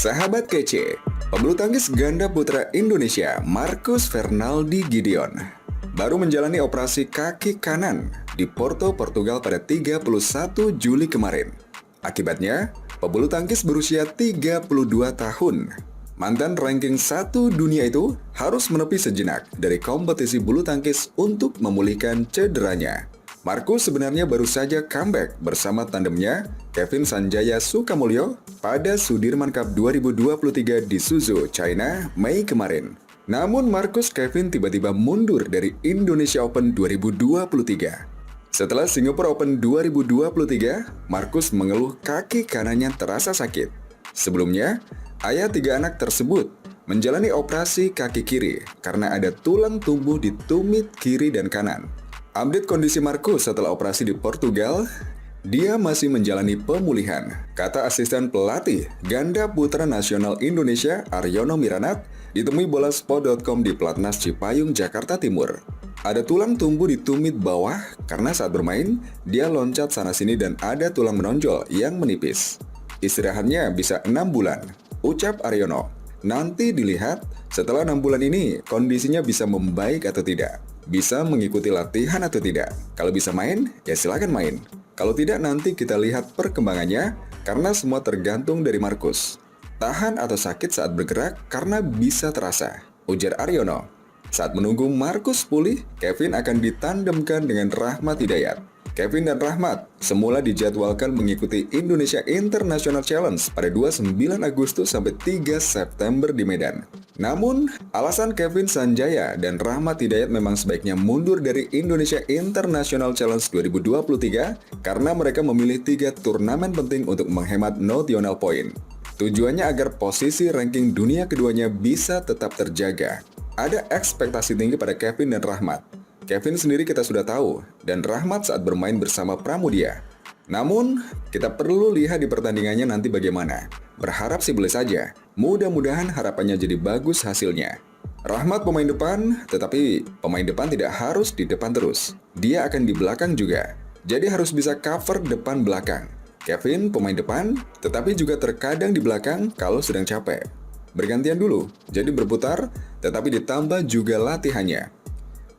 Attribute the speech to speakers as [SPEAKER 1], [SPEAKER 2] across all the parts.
[SPEAKER 1] Sahabat kece, pebulu tangkis ganda putra Indonesia Marcus Fernaldi Gideon baru menjalani operasi kaki kanan di Porto, Portugal pada 31 Juli kemarin. Akibatnya, pebulu tangkis berusia 32 tahun, mantan ranking 1 dunia itu harus menepi sejenak dari kompetisi bulu tangkis untuk memulihkan cederanya. Marcus sebenarnya baru saja comeback bersama tandemnya Kevin Sanjaya Sukamulyo pada Sudirman Cup 2023 di Suzhou, China, Mei kemarin. Namun Marcus Kevin tiba-tiba mundur dari Indonesia Open 2023. Setelah Singapore Open 2023, Marcus mengeluh kaki kanannya terasa sakit. Sebelumnya, ayah 3 anak tersebut menjalani operasi kaki kiri karena ada tulang tumbuh di tumit kiri dan kanan. Update kondisi Marcus setelah operasi di Portugal, dia masih menjalani pemulihan, kata asisten pelatih ganda putra nasional Indonesia Aryono Miranat ditemui bolasport.com di Platnas Cipayung, Jakarta Timur. Ada tulang tumbuh di tumit bawah karena saat bermain, dia loncat sana-sini dan ada tulang menonjol yang menipis. Istirahatnya bisa 6 bulan, ucap Aryono. Nanti dilihat setelah 6 bulan ini kondisinya bisa membaik atau tidak. Bisa mengikuti latihan atau tidak. Kalau bisa main, ya silakan main. Kalau tidak, nanti kita lihat perkembangannya karena semua tergantung dari Marcus. Tahan atau sakit saat bergerak karena bisa terasa, ujar Aryono. Saat menunggu Marcus pulih, Kevin akan ditandemkan dengan Rahmat Hidayat. Kevin dan Rahmat semula dijadwalkan mengikuti Indonesia International Challenge pada 29 Agustus sampai 3 September di Medan. Namun, alasan Kevin Sanjaya dan Rahmat Hidayat memang sebaiknya mundur dari Indonesia International Challenge 2023 karena mereka memilih 3 turnamen penting untuk menghemat notional point. Tujuannya agar posisi ranking dunia keduanya bisa tetap terjaga. Ada ekspektasi tinggi pada Kevin dan Rahmat. Kevin sendiri kita sudah tahu, dan Rahmat saat bermain bersama Pramudia. Namun, kita perlu lihat di pertandingannya nanti bagaimana. Berharap sih boleh saja, mudah-mudahan harapannya jadi bagus hasilnya. Rahmat pemain depan, tetapi pemain depan tidak harus di depan terus. Dia akan di belakang juga, jadi harus bisa cover depan belakang. Kevin pemain depan, tetapi juga terkadang di belakang kalau sedang capek. Bergantian dulu, jadi berputar, tetapi ditambah juga latihannya.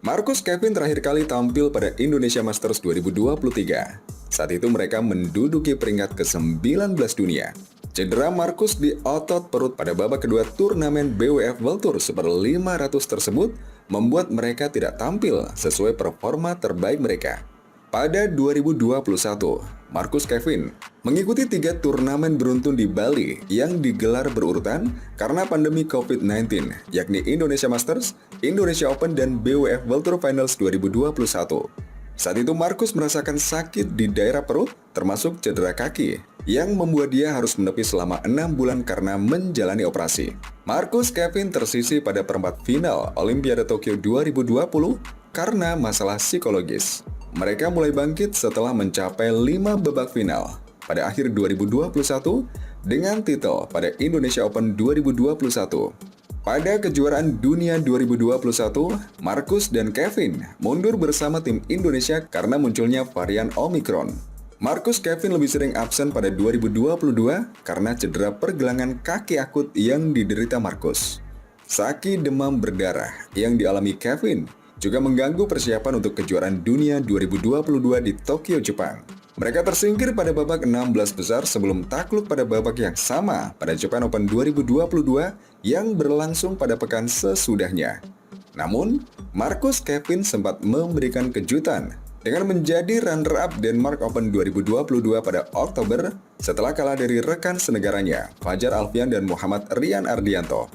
[SPEAKER 1] Marcus Kevin terakhir kali tampil pada Indonesia Masters 2023. Saat itu mereka menduduki peringkat ke-19 dunia. Cedera Marcus di otot perut pada babak kedua turnamen BWF World Tour Super 500 tersebut membuat mereka tidak tampil sesuai performa terbaik mereka. Pada 2021, Marcus Kevin mengikuti 3 turnamen beruntun di Bali yang digelar berurutan karena pandemi COVID-19, yakni Indonesia Masters, Indonesia Open, dan BWF World Tour Finals 2021. Saat itu Marcus merasakan sakit di daerah perut, termasuk cedera kaki, yang membuat dia harus menepi selama 6 bulan karena menjalani operasi. Marcus Kevin tersisih pada perempat final Olimpiade Tokyo 2020 karena masalah psikologis. Mereka mulai bangkit setelah mencapai 5 babak final pada akhir 2021 dengan titel pada Indonesia Open 2021. Pada kejuaraan dunia 2021, Marcus dan Kevin mundur bersama tim Indonesia karena munculnya varian Omicron. Marcus Kevin lebih sering absen pada 2022 karena cedera pergelangan kaki akut yang diderita Marcus. Sakit demam berdarah yang dialami Kevin juga mengganggu persiapan untuk kejuaraan dunia 2022 di Tokyo, Jepang. Mereka tersingkir pada babak 16 besar sebelum takluk pada babak yang sama pada Japan Open 2022 yang berlangsung pada pekan sesudahnya. Namun, Marcus Kevin sempat memberikan kejutan dengan menjadi runner-up Denmark Open 2022 pada Oktober setelah kalah dari rekan senegaranya Fajar Alfian dan Muhammad Rian Ardianto.